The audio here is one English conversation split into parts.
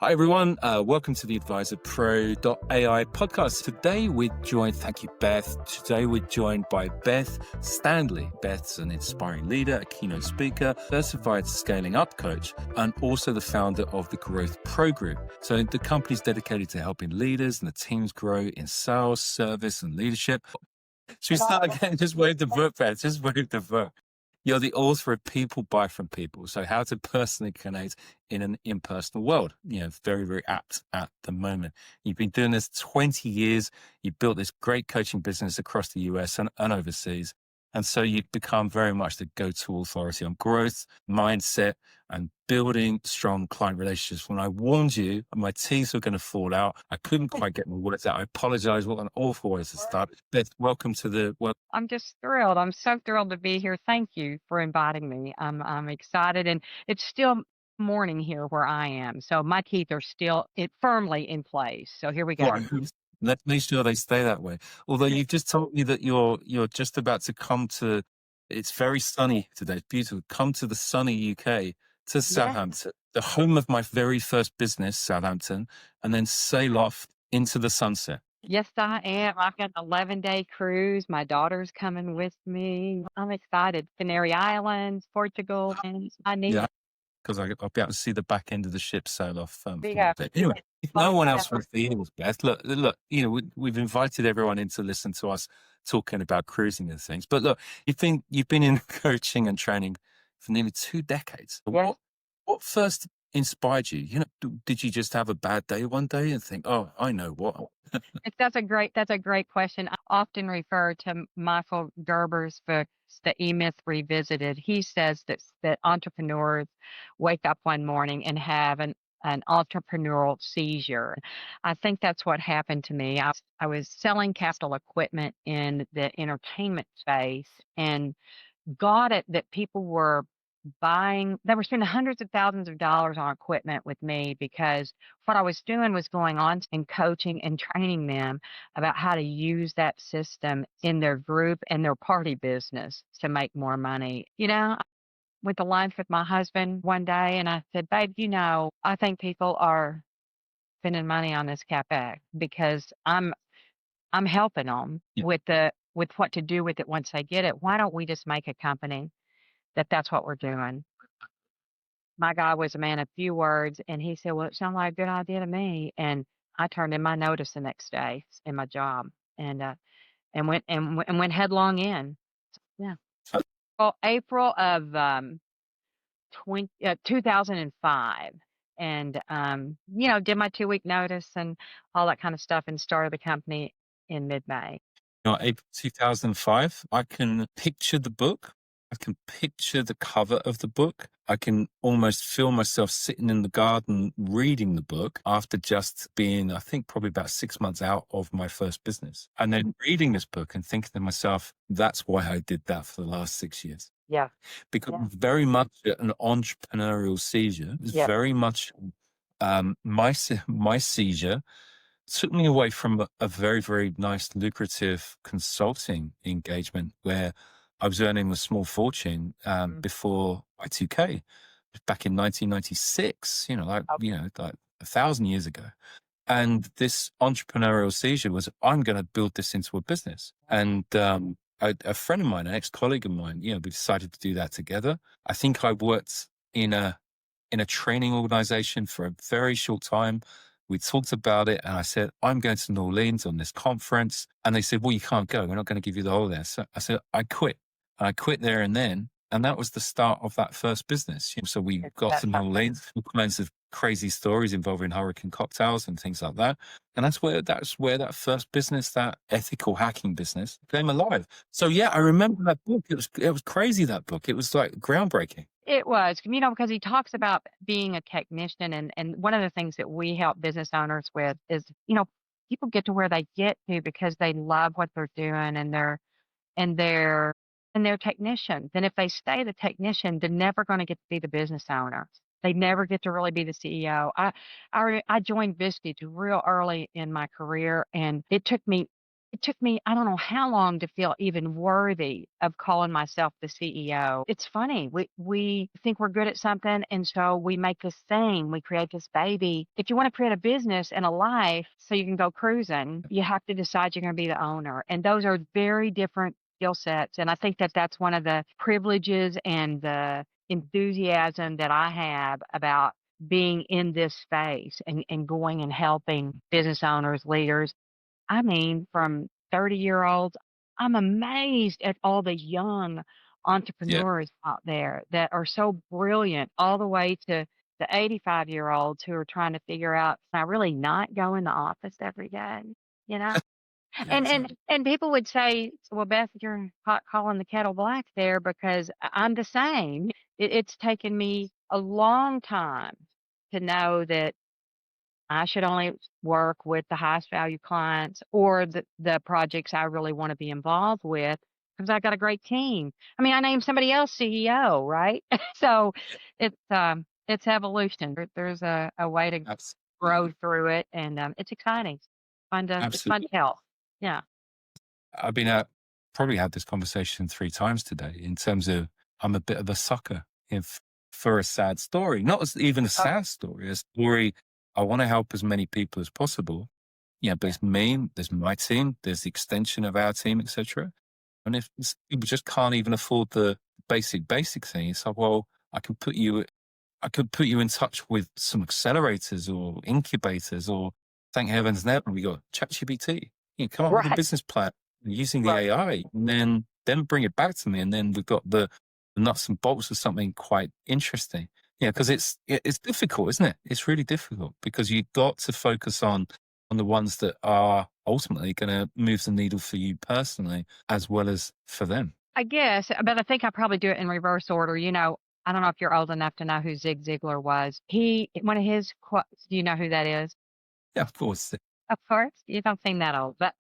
Hi, everyone. Welcome to the AdvisorPro.ai podcast. Today we're joined, thank you, Beth. Today we're joined by Beth Standlee. Beth's an inspiring leader, a keynote speaker, certified scaling up coach, and also the founder of the Growth Pro Group. So the company's dedicated to helping leaders and the teams grow in sales, service, and leadership. Should we start again? Just wave the book, Beth. Just wave the book. You're the author of People Buy From People. So how to personally connect in an impersonal world. Very, very apt at the moment. You've been doing this 20 years. You built this great coaching business across the US and overseas. And so you've become very much the go-to authority on growth, mindset, and building strong client relationships. When I warned you, my teeth were going to fall out. I couldn't quite get my words out. I apologize. What an awful way to start. Beth, welcome to the world. I'm just thrilled. I'm so thrilled to be here. Thank you for inviting me. I'm excited, and it's still morning here where I am. So my teeth are still firmly in place. So here we go. Right. Let's make sure they stay that way. Although you've just told me that you're just about to come to, it's very sunny today. It's beautiful. Come to the sunny UK, to Southampton, the home of my very first business, Southampton, and then sail off into the sunset. Yes, I am. I've got an 11-day cruise. My daughter's coming with me. I'm excited. Canary Islands, Portugal, and I need it. Because I'll be able to see the back end of the ship sail off. Yeah. Anyway, if no one else wants to hear this, Beth, look, we've invited everyone in to listen to us talking about cruising and things. But look, you've been in coaching and training for nearly 2 decades. Yeah. What first inspired you? Did you just have a bad day one day and think, oh, I know what? That's a great question. I often refer to Michael Gerber's book, The E-Myth Revisited. He says that entrepreneurs wake up one morning and have an entrepreneurial seizure. I think that's what happened to me. I was selling capital equipment in the entertainment space and got it that people were they were spending hundreds of thousands of dollars on equipment with me because what I was doing was going on and coaching and training them about how to use that system in their group and their party business to make more money. I went to lunch with my husband one day and I said, babe, I think people are spending money on this CapEx because I'm helping them with what to do with it once they get it. Why don't we just make a company that's what we're doing? My guy was a man of few words, and he said, well, it sounds like a good idea to me. And I turned in my notice the next day in my job and went headlong in. Yeah. Well, April of 2005. And, did my 2-week notice and all that kind of stuff and started the company in mid-May. April 2005, I can picture the book. I can picture the cover of the book. I can almost feel myself sitting in the garden reading the book after just being, I think, probably about 6 months out of my first business. And then reading this book and thinking to myself, that's why I did that for the last 6 years. Yeah. Because it was very much an entrepreneurial seizure. It was very much my seizure took me away from a very, very nice, lucrative consulting engagement where I was earning a small fortune before Y2K, back in 1996. Like 1,000 years ago. And this entrepreneurial seizure was, I'm going to build this into a business. And a friend of mine, an ex-colleague of mine, we decided to do that together. I think I worked in a training organization for a very short time. We talked about it and I said, I'm going to New Orleans on this conference. And they said, well, you can't go. We're not going to give you the holiday. So I said, I quit. I quit there and then. And that was the start of that first business. So we got to New Orleans, all kinds of crazy stories involving hurricane cocktails and things like that. And that's where that first business, that ethical hacking business, came alive. So yeah, I remember that book. It was crazy, that book. It was like groundbreaking. It was, because he talks about being a technician. And one of the things that we help business owners with is, people get to where they get to because they love what they're doing and they're technicians. And if they stay the technician, they're never going to get to be the business owner. They never get to really be the CEO. I joined Vistage real early in my career, and it took me it took me, I don't know how long to feel even worthy of calling myself the CEO. It's funny. We think we're good at something. And so we make this thing, we create this baby. If you want to create a business and a life so you can go cruising, you have to decide you're going to be the owner. And those are very different skill sets. And I think that that's one of the privileges and the enthusiasm that I have about being in this space and going and helping business owners, leaders. I mean, from 30-year-olds, I'm amazed at all the young Yeah. entrepreneurs out there that are so brilliant, all the way to the 85-year-olds who are trying to figure out, can I really not go in the office every day? You know? Yeah, And exactly. and and people would say, well, Beth, you're hot calling the kettle black there, because I'm the same. It's taken me a long time to know that I should only work with the highest value clients or the projects I really want to be involved with, because I got a great team. I mean, I named somebody else CEO, right? So it's evolution. There's a way to grow Absolutely. through it, and it's exciting. It's fun to Absolutely. help. Yeah. I've been probably had this conversation 3 times today in terms of I'm a bit of a sucker for a sad story, not as even a Oh, sad story, a story I want to help as many people as possible. Yeah, but yeah. it's me, there's my team, there's the extension of our team, etc. And if people just can't even afford the basic thing, it's like, well, I can put you I could put you in touch with some accelerators or incubators, or thank heavens now we got ChatGPT. You come up with a Right. business plan using the Right. AI, and then bring it back to me, and then we've got the nuts and bolts of something quite interesting. Yeah, because it's difficult, isn't it? It's really difficult because you've got to focus on the ones that are ultimately going to move the needle for you personally as well as for them. I guess, but I think I probably do it in reverse order. I don't know if you're old enough to know who Zig Ziglar was. One of his quotes, do you know who that is? Yeah, of course. Of course, you don't seem that old, but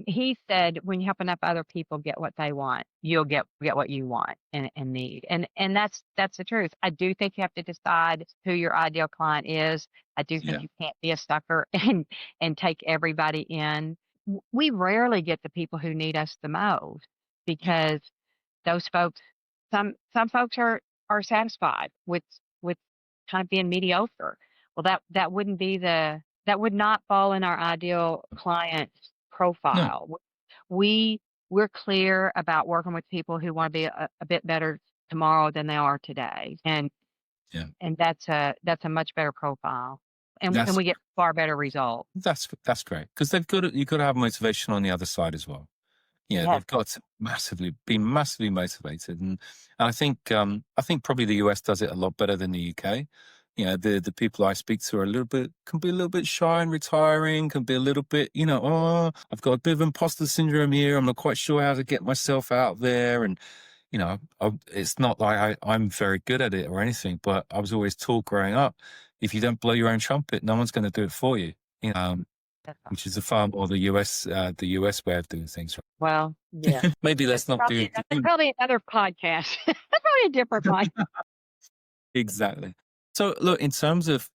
he said, "When you help enough other people get what they want, you'll get what you want and need." And that's the truth. I do think you have to decide who your ideal client is. I do think Yeah, you can't be a sucker and take everybody in. We rarely get the people who need us the most, yeah, because those folks, some folks are satisfied with kind of being mediocre. Well, that would not fall in our ideal client no, profile. We we're clear about working with people who want to be a bit better tomorrow than they are today, yeah. and that's a much better profile, and That's we get far better results. That's great because you've got to have motivation on the other side as well. Yeah, Yes, they've got to be massively motivated, and I think probably the US does it a lot better than the UK. You know, the people I speak to are can be a little bit shy and retiring, can be a little bit, oh, I've got a bit of imposter syndrome here. I'm not quite sure how to get myself out there, and it's not like I'm very good at it or anything, but I was always taught growing up, if you don't blow your own trumpet, no one's going to do it for you. that's all. Which is a far more the US way of doing things. Well, yeah. Maybe That's let's not do probably another podcast. That's probably a different podcast. exactly. So look, in terms of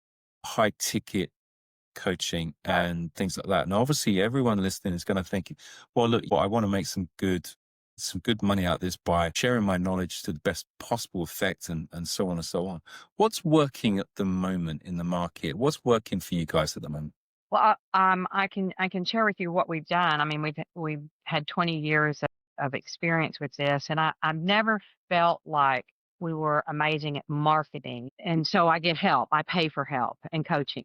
high ticket coaching and things like that, and obviously everyone listening is going to think, well, look, I want to make some good money out of this by sharing my knowledge to the best possible effect and so on and so on. What's working at the moment in the market? What's working for you guys at the moment? Well, I can share with you what we've done. I mean, we've had 20 years of experience with this, and I've never felt like we were amazing at marketing. And so I get help. I pay for help and coaching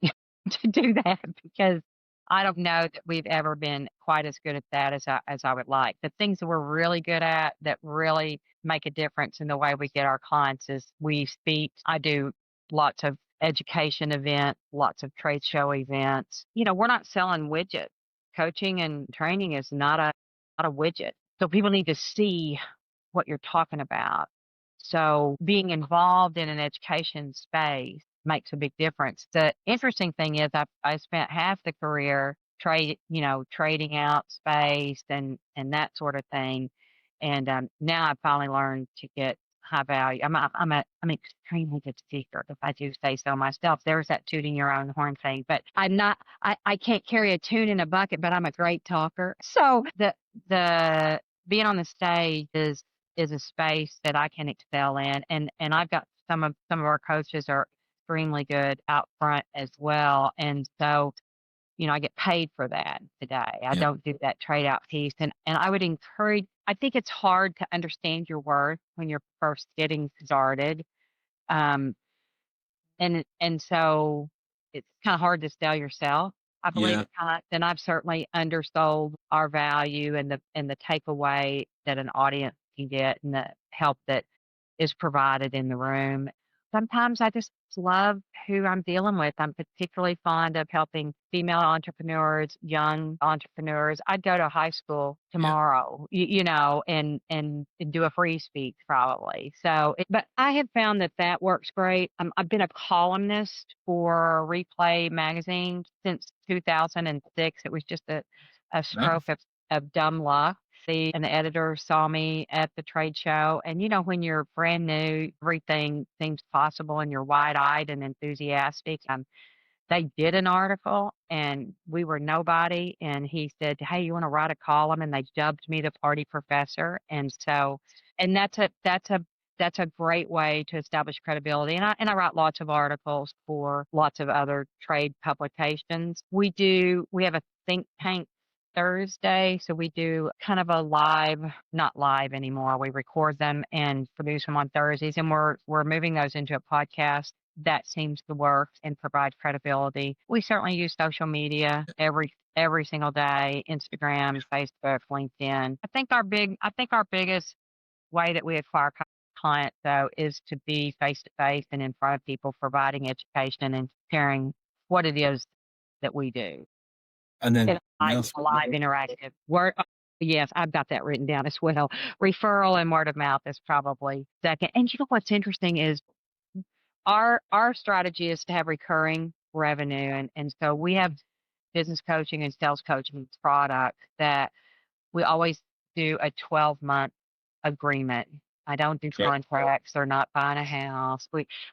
to do that, because I don't know that we've ever been quite as good at that as I would like. The things that we're really good at that really make a difference in the way we get our clients is we speak. I do lots of education events, lots of trade show events. We're not selling widgets. Coaching and training is not a widget. So people need to see what you're talking about. So being involved in an education space makes a big difference. The interesting thing is I spent half the career trading out space and that sort of thing. And now I've finally learned to get high value. I'm an extremely good speaker, if I do say so myself. There's that tooting your own horn thing, but I can't carry a tune in a bucket, but I'm a great talker. So the being on the stage is a space that I can excel in, and I've got some of our coaches are extremely good out front as well, and so I get paid for that today. I Yeah. don't do that trade out piece. And I would encourage, I think it's hard to understand your worth when you're first getting started. Um, and so it's kind of hard to sell yourself. I believe Yeah. at times, and I've certainly undersold our value and the takeaway that an audience can get and the help that is provided in the room. Sometimes I just love who I'm dealing with. I'm particularly fond of helping female entrepreneurs, young entrepreneurs. I'd go to high school tomorrow, and do a free speech probably. So, but I have found that works great. I've been a columnist for Replay magazine since 2006. It was just a stroke of dumb luck. And the editor saw me at the trade show. And, when you're brand new, everything seems possible and you're wide-eyed and enthusiastic. They did an article and we were nobody. And he said, "Hey, you want to write a column?" And they dubbed me the party professor. And so, and that's a great way to establish credibility. And I write lots of articles for lots of other trade publications. We have a think tank Thursday. So we do kind of a not live anymore. We record them and produce them on Thursdays, and we're moving those into a podcast that seems to work and provide credibility. We certainly use social media every single day: Instagram, Facebook, LinkedIn. I think our biggest way that we acquire clients, though, is to be face to face and in front of people, providing education and sharing what it is that we do. And then live interactive word. Yes, I've got that written down as well. Referral and word of mouth is probably second. And what's interesting is our strategy is to have recurring revenue. And so we have business coaching and sales coaching product that we always do a 12-month agreement. I don't do contracts or not buying a house.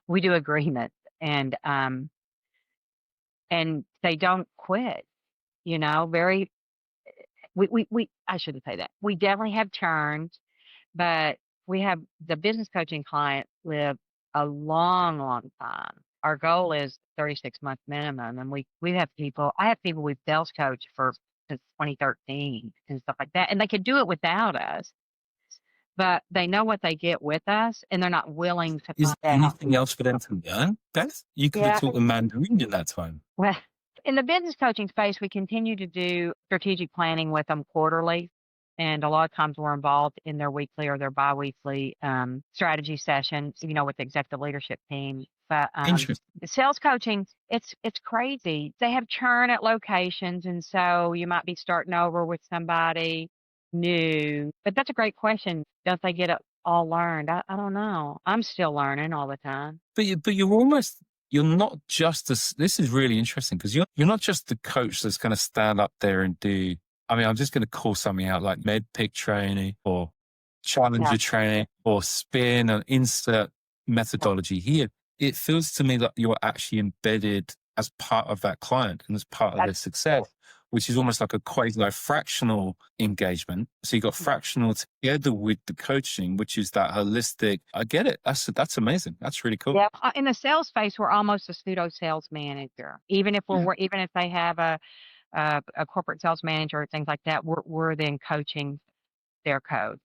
We do agreements, and they don't quit. I shouldn't say that. We definitely have churns, but we have the business coaching clients live a long, long time. Our goal is 36-month minimum. And I have people we've sales coached since 2013 and stuff like that. And they could do it without us, but they know what they get with us and they're not willing to. Is there anything else for them to learn, Beth? You could have taught them Mandarin in that time. Well, in the business coaching space, we continue to do strategic planning with them quarterly. And a lot of times we're involved in their weekly or their biweekly strategy sessions, with the executive leadership team. But sales coaching, it's crazy. They have churn at locations. And so you might be starting over with somebody new. But that's a great question. Don't they get it all learned? I don't know. I'm still learning all the time. But you're not just this is really interesting because you're not just the coach that's going to stand up there and do, I'm just going to call something out like med pick training or challenger training or spin and insert methodology here. It feels to me that you're actually embedded as part of that client and as part of their success, which is almost like a quasi-fractional engagement. So you got fractional together with the coaching, which is that holistic. I get it. That's amazing. That's really cool. Yeah. In the sales space, we're almost a pseudo sales manager. Even if even if they have a corporate sales manager or things like that, we're then coaching their code.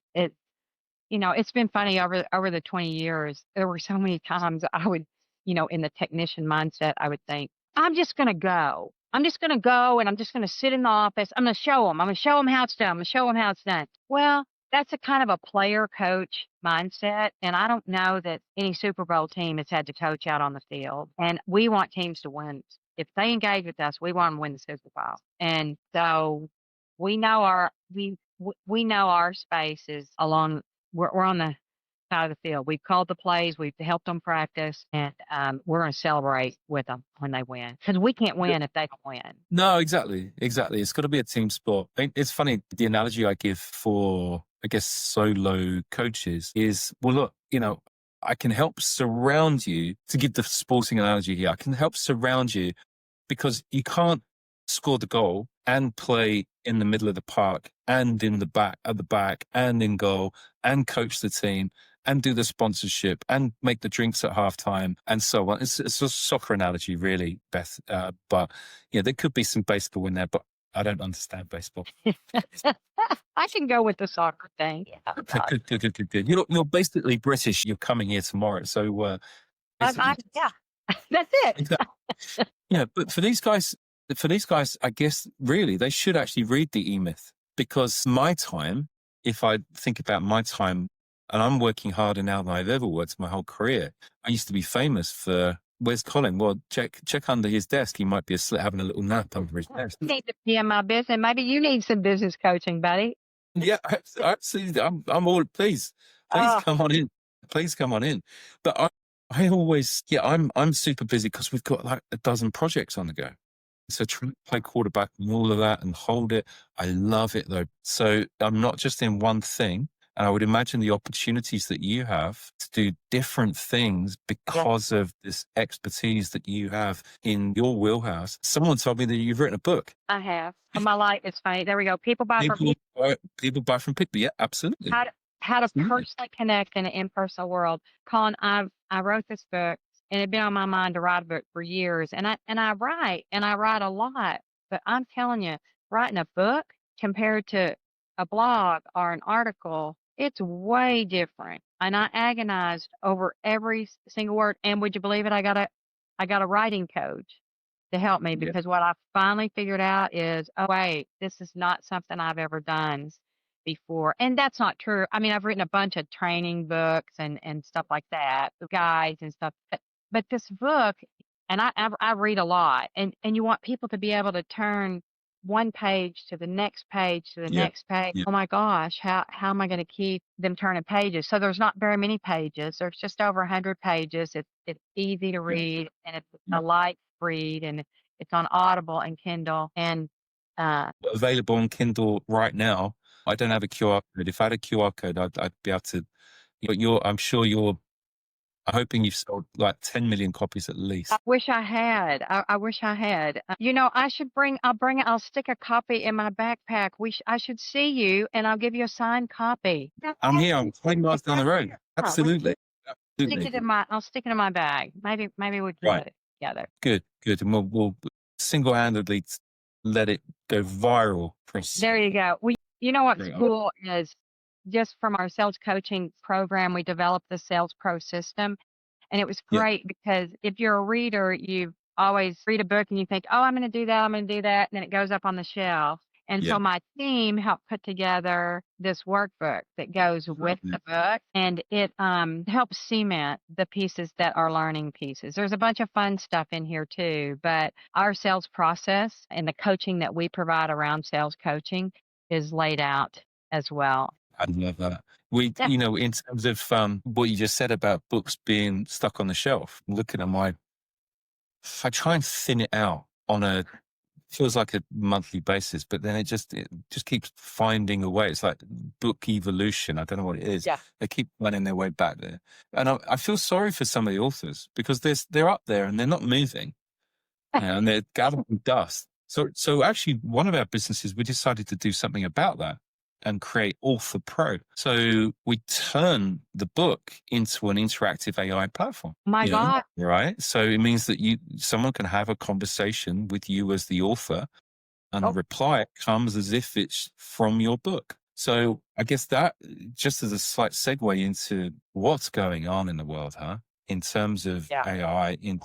It's been funny over the 20 years. There were so many times I would, in the technician mindset, I would think, I'm just going to go. I'm just going to go and I'm just going to sit in the office. I'm going to show them. I'm going to show them how it's done. I'm going to show them how it's done. Well, that's a kind of a player coach mindset. And I don't know that any Super Bowl team has had to coach out on the field. And we want teams to win. If they engage with us, we want them to win the Super Bowl. And so we know our spaces along. We're on the side of the field. We've called the plays. We've helped them practice, and we're going to celebrate with them when they win because we can't win if they don't win. No, exactly. It's got to be a team sport. It's funny, the analogy I give for I guess, solo coaches is, well, look, I can help surround you, to give the sporting analogy here. I can help surround you because you can't score the goal and play in the middle of the park and in the back, at the back, and in goal, and coach the team and do the sponsorship and make the drinks at halftime and so on. It's a soccer analogy, really, Beth. But there could be some baseball in there, but I don't understand baseball. I can go with the soccer thing. Yeah. Okay, good. You're basically British. You're coming here tomorrow, so Yeah, that's it. exactly. Yeah, but for these guys, I guess really they should actually read the E-Myth, because my time, if I think about my time, and I'm working harder now than I've ever worked my whole career. I used to be famous for, where's Colin? Well, check under his desk. He might be having a little nap under his desk. You need to be in my business. Maybe you need some business coaching, buddy. Yeah, absolutely. I'm all, please come on in. Please come on in. But I always, I'm super busy because we've got like a dozen projects on the go. So trying to play quarterback and all of that and hold it. I love it though. So I'm not just in one thing. And I would imagine the opportunities that you have to do different things because of this expertise that you have in your wheelhouse. Someone told me that you've written a book. I have. My life is funny. There we go. People buy from people. People buy from people. Yeah, absolutely. How to personally connect in an impersonal world. Colin, I wrote this book, and it'd been on my mind to write a book for years. And I write a lot. But I'm telling you, writing a book compared to a blog or an article, it's way different. And I agonized over every single word. And would you believe it? I got a writing coach to help me, because what I finally figured out is, oh wait, this is not something I've ever done before. And that's not true. I mean, I've written a bunch of training books and stuff like that, guides and stuff. But this book, and I read a lot, and you want people to be able to turn one page to the next page to the next page. Oh my gosh, how am I going to keep them turning pages? So there's not very many pages. There's just over 100 pages. It's easy to read, and it's a light read, and it's on Audible and Kindle. And available on Kindle right now. I don't have a QR code. If I had a QR code, I'd be able to. I'm hoping you've sold like 10 million copies at least. I wish I had. I wish I had. I'll stick a copy in my backpack. I should see you, and I'll give you a signed copy. I'm here. I'm 20 miles down the road. Absolutely. I'll stick it in my bag. Maybe we can put it together. Good. And we'll single-handedly let it go viral. There you go. You know what's cool is, just from our sales coaching program, we developed the Sales Pro system. And it was great because if you're a reader, you always read a book and you think, oh, I'm going to do that. And then it goes up on the shelf. And so my team helped put together this workbook that goes with the book, and it helps cement the pieces that are learning pieces. There's a bunch of fun stuff in here too, but our sales process and the coaching that we provide around sales coaching is laid out as well. I love that. In terms of what you just said about books being stuck on the shelf, looking at I try and thin it out on feels like a monthly basis, but then it just keeps finding a way. It's like book evolution. I don't know what it is. Yeah. They keep running their way back there. And I feel sorry for some of the authors, because they're up there and they're not moving, and they're gathering dust. So actually, one of our businesses, we decided to do something about that and create Author Pro. So we turn the book into an interactive AI platform. My God. Right? So it means that someone can have a conversation with you as the author, and the reply comes as if it's from your book. So I guess that, just as a slight segue into what's going on in the world, in terms of AI, and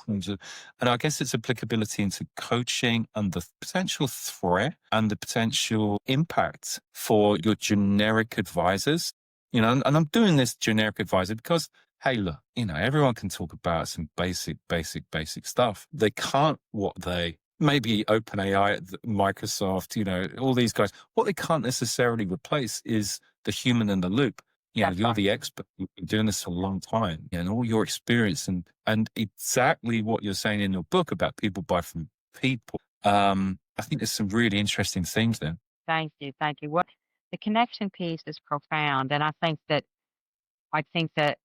I guess its applicability into coaching and the potential threat and the potential impact for your generic advisors. And I'm doing this generic advisor because, hey, look, everyone can talk about some basic stuff. They can't maybe OpenAI, Microsoft, all these guys. What they can't necessarily replace is the human in the loop. You're the expert. You've been doing this for a long time, and all your experience and exactly what you're saying in your book about people buy from people. I think there's some really interesting things there. Thank you. the connection piece is profound. And I think that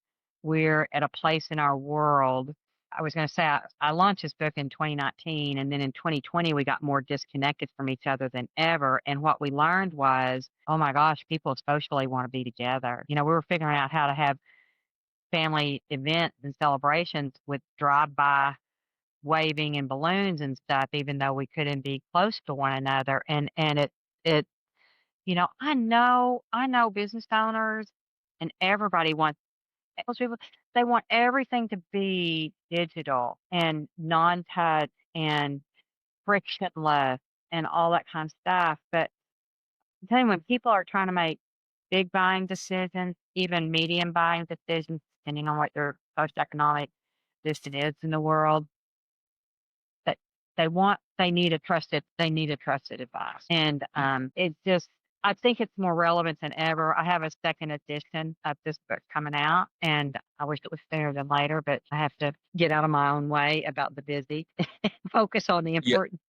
we're at a place in our world. I was going to say, I launched this book in 2019, and then in 2020, we got more disconnected from each other than ever. And what we learned was, oh my gosh, people socially want to be together. We were figuring out how to have family events and celebrations with drive-by waving and balloons and stuff, even though we couldn't be close to one another. And I know business owners and everybody wants those people, they want everything to be digital and non-touch and frictionless and all that kind of stuff. But I'm telling you, when people are trying to make big buying decisions, even medium buying decisions, depending on what their socioeconomic distance is in the world, that they need a trusted advice. And I think it's more relevant than ever. I have a second edition of this book coming out, and I wish it was sooner than later, but I have to get out of my own way about the busy, focus on the Yeah. important.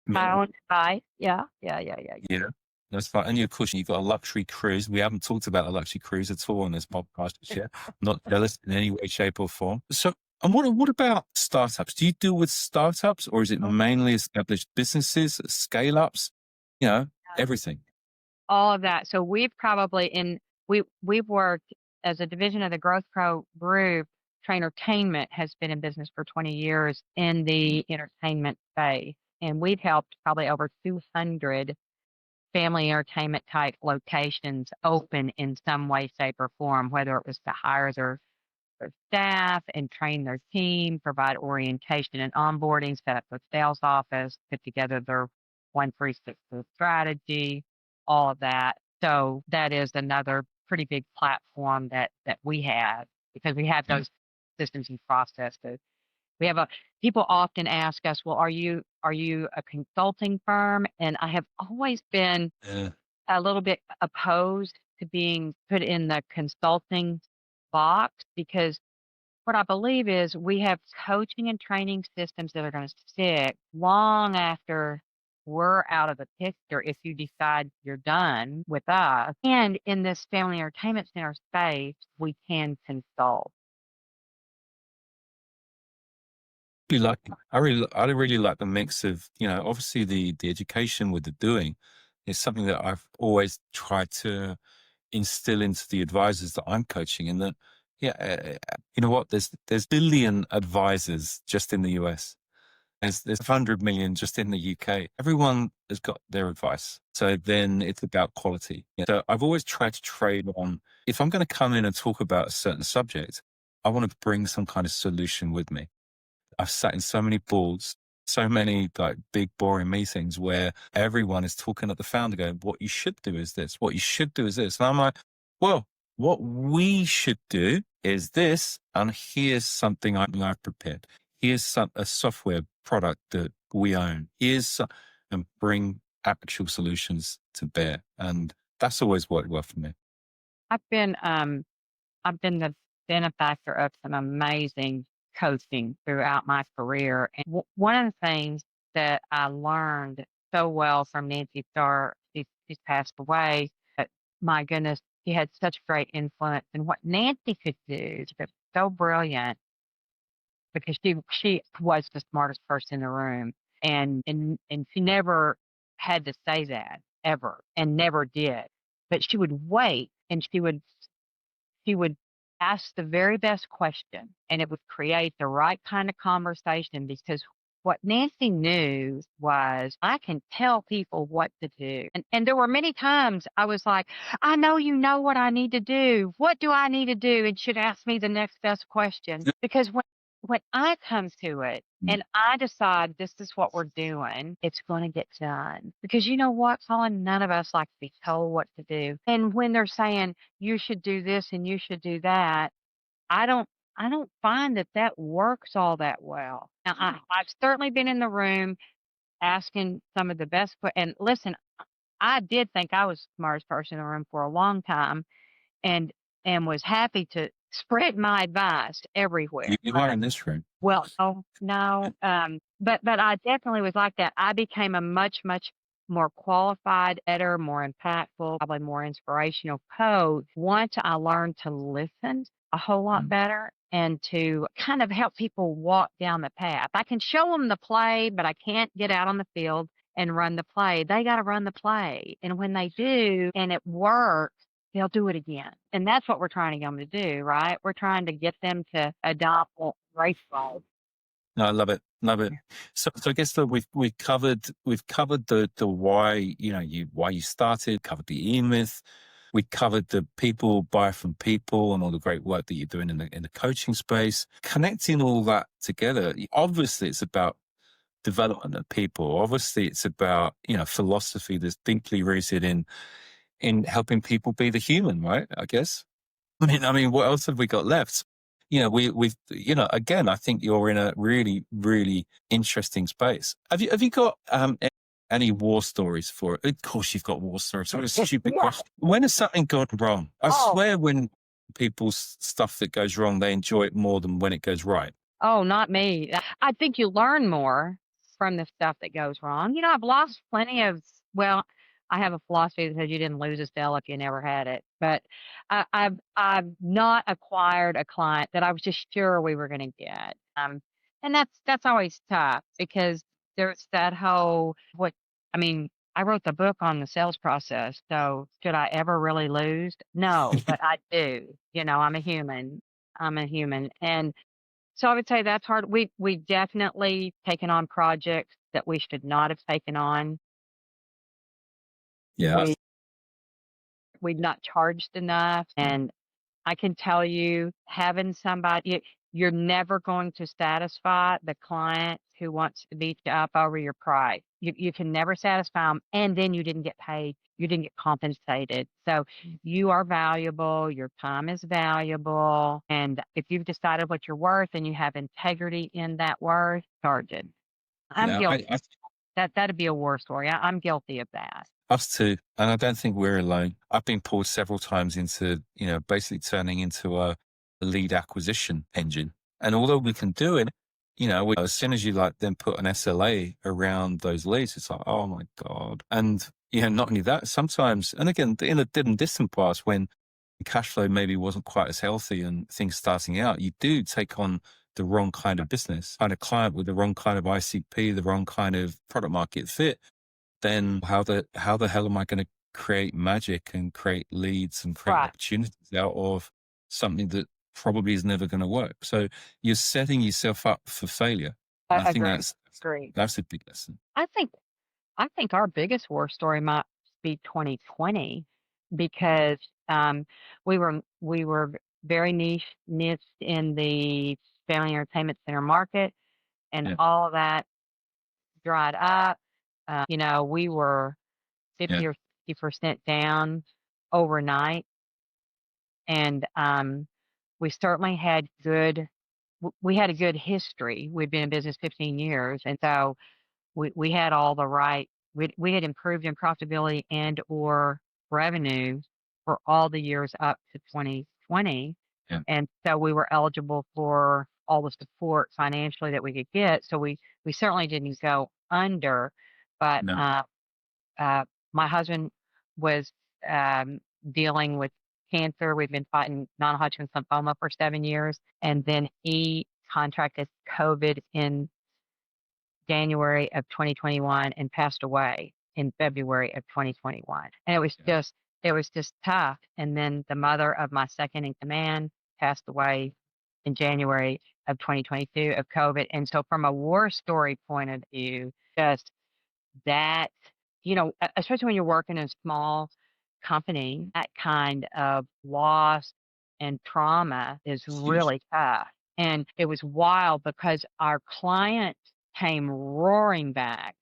My Yeah. own advice. Yeah, yeah, yeah, yeah. Yeah. That's fine. And of course, you've got a luxury cruise. We haven't talked about a luxury cruise at all on this podcast yet. I'm not jealous in any way, shape, or form. So, and what about startups? Do you deal with startups, or is it mainly established businesses, scale ups? Everything. All of that. So we've worked as a division of the Growth Pro group. Trainertainment has been in business for 20 years in the entertainment space, and we've helped probably over 200 family entertainment type locations open in some way, shape, or form, whether it was to hire their staff and train their team, provide orientation and onboarding, set up a sales office, put together their 1-3-6 strategy, all of that. So that is another pretty big platform that we have, because we have those systems and processes. We have people often ask us, well, are you a consulting firm? And I have always been a little bit opposed to being put in the consulting box, because what I believe is we have coaching and training systems that are going to stick long after we're out of the picture, if you decide you're done with us. And in this family entertainment center space, we can consult. I really like the mix of, obviously the education with the doing is something that I've always tried to instill into the advisors that I'm coaching, and that, you know what, there's billion advisors just in the US. There's 100 million just in the UK. Everyone has got their advice. So then it's about quality. So I've always tried to trade on, if I'm going to come in and talk about a certain subject, I want to bring some kind of solution with me. I've sat in so many boards, so many like big boring meetings where everyone is talking at the founder going, what you should do is this, what you should do is this. And I'm like, well, what we should do is this. And here's something I've prepared. Here's a software product that we own. And bring actual solutions to bear. And that's always worked well for me. I've been the benefactor of some amazing coaching throughout my career. And one of the things that I learned so well from Nancy Starr, she's passed away, but my goodness, she had such great influence. And what Nancy could do, she was so brilliant, because she was the smartest person in the room. And she never had to say that ever, and never did. But she would wait, and she would ask the very best question, and it would create the right kind of conversation, because what Nancy knew was, I can tell people what to do. And there were many times I was like, I know you know what I need to do. What do I need to do? And she'd ask me the next best question. Because when I come to it and I decide this is what we're doing, it's going to get done. Because you know what, Colin? None of us like to be told what to do. And when they're saying you should do this and you should do that, I don't find that works all that well. Now, I've certainly been in the room asking some of the best, and listen, I did think I was the smartest person in the room for a long time, and was happy to spread my advice everywhere. You are in this room. Well, no, but I definitely was like that. I became a much more qualified, better, more impactful, probably more inspirational coach once I learned to listen a whole lot better and to kind of help people walk down the path. I can show them the play, but I can't get out on the field and run the play. They got to run the play. And when they do and it works, they'll do it again. And that's what we're trying to get them to do, right? We're trying to get them to adopt race balls. No, I love it. Love it. So I guess that we've covered the why, why you started, covered the e-myth. We covered the people buy from people and all the great work that you're doing in the coaching space. Connecting all that together, obviously it's about development of people. Obviously it's about, philosophy that's deeply rooted in helping people be the human, right? I guess. I mean, what else have we got left? We've again, I think you're in a really, really interesting space. Have you got any war stories for it? Of course, you've got war stories. What a stupid question. When has something gone wrong? I swear, when people's stuff that goes wrong, they enjoy it more than when it goes right. Oh, not me. I think you learn more from the stuff that goes wrong. I've lost plenty of. Well, I have a philosophy that says you didn't lose a sale if you never had it. But I've not acquired a client that I was just sure we were going to get. And that's always tough because there's that whole I wrote the book on the sales process. So should I ever really lose? No, but I do. I'm a human. And so I would say that's hard. We've definitely taken on projects that we should not have taken on. Yeah. We've not charged enough. And I can tell you, having somebody, you're never going to satisfy the client who wants to beat you up over your price. You can never satisfy them. And then you didn't get paid. You didn't get compensated. So you are valuable. Your time is valuable. And if you've decided what you're worth and you have integrity in that worth, charge it. I'm guilty. That'd be a war story. I'm guilty of that. Us too. And I don't think we're alone. I've been pulled several times into, basically turning into a lead acquisition engine. And although we can do it, as soon as you then put an SLA around those leads, it's like, oh my God. And, not only that, sometimes, and again, in the distant past, when cash flow maybe wasn't quite as healthy and things starting out, you do take on the wrong kind of business, kind of client with the wrong kind of ICP, the wrong kind of product market fit. Then how the hell am I going to create magic and create leads and create opportunities out of something that probably is never going to work? So you're setting yourself up for failure. I think that's a big lesson. I think our biggest war story might be 2020 because we were very niche in the family entertainment center market, and all of that dried up. We were 50 or 60% down overnight. And we certainly had we had a good history. We'd been in business 15 years. And so we had all the right, we had improved in profitability and or revenue for all the years up to 2020. Yeah. And so we were eligible for all the support financially that we could get. So we certainly didn't go under. But No. My husband was dealing with cancer. We've been fighting non-Hodgkin's lymphoma for 7 years. And then he contracted COVID in January of 2021 and passed away in February of 2021. And it was just tough. And then the mother of my second in command passed away in January of 2022 of COVID. And so from a war story point of view, just that, especially when you're working in a small company, that kind of loss and trauma is really tough. And it was wild because our clients came roaring back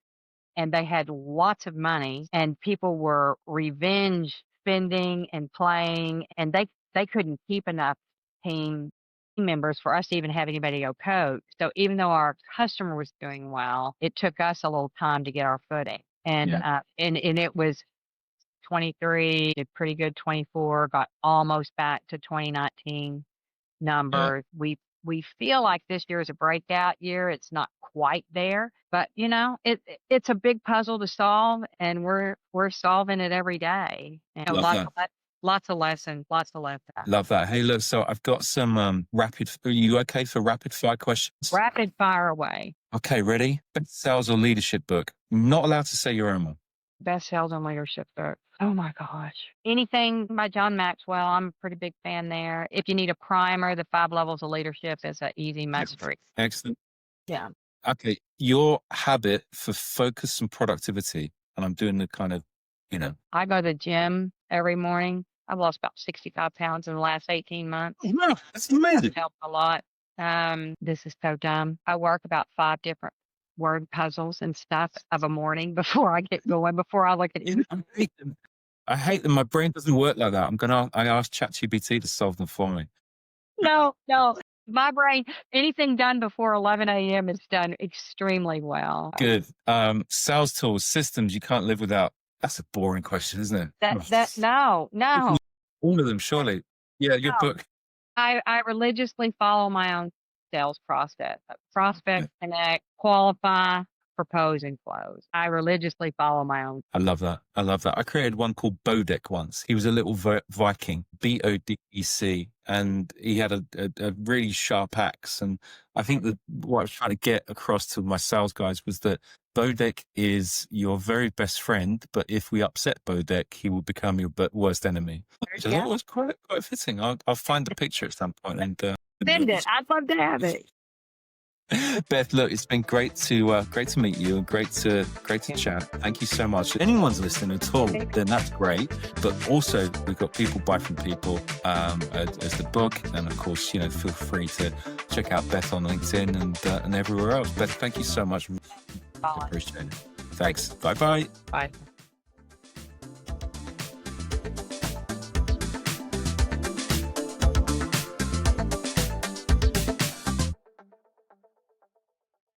and they had lots of money and people were revenge spending and playing, and they couldn't keep enough team members for us to even have anybody go coach. So even though our customer was doing well, it took us a little time to get our footing. And and it was 23, did pretty good 24, got almost back to 2019 numbers. we feel like this year is a breakout year. It's not quite there, but it's a big puzzle to solve, and we're solving it every day. And Love that. lots of lessons, lots of lessons. Love that. Hey, look, so I've got some are you okay for rapid fire questions? Rapid fire away. Okay, ready? Best sales or leadership book? Not allowed to say your own one. Best sales and leadership book. Oh my gosh. Anything by John Maxwell. I'm a pretty big fan there. If you need a primer, The 5 Levels of Leadership is an easy must-read. Excellent. Yeah. Okay, your habit for focus and productivity, and I'm doing the kind of, I go to the gym every morning. I've lost about 65 pounds in the last 18 months. Oh, wow, that's amazing. That's helped a lot. This is so dumb. I work about 5 different word puzzles and stuff of a morning before I get going, before I look at it. I hate them. My brain doesn't work like that. I asked ChatGPT to solve them for me. No. My brain, anything done before 11 a.m. is done extremely well. Good. Sales tools, systems you can't live without. That's a boring question, isn't it? No. All of them, surely. Yeah, your book. I religiously follow my own sales process. Prospect, connect, qualify, propose, and close. I religiously follow my own. I love that. I created one called Bodek once. He was a little Viking, Bodec, and he had a really sharp axe. And I think that what I was trying to get across to my sales guys was that Bodek is your very best friend, but if we upset Bodek, he will become your worst enemy. Which I thought was quite fitting. I'll find the picture at some point and send it. I'd love to have it. Beth, look, it's been great to meet you and great to chat. Thank you so much. If anyone's listening at all, then that's great. But also, we've got People Buy From People as the book, and of course, feel free to check out Beth on LinkedIn and everywhere else. Beth, thank you so much. Appreciate it. Thanks. Bye. Bye.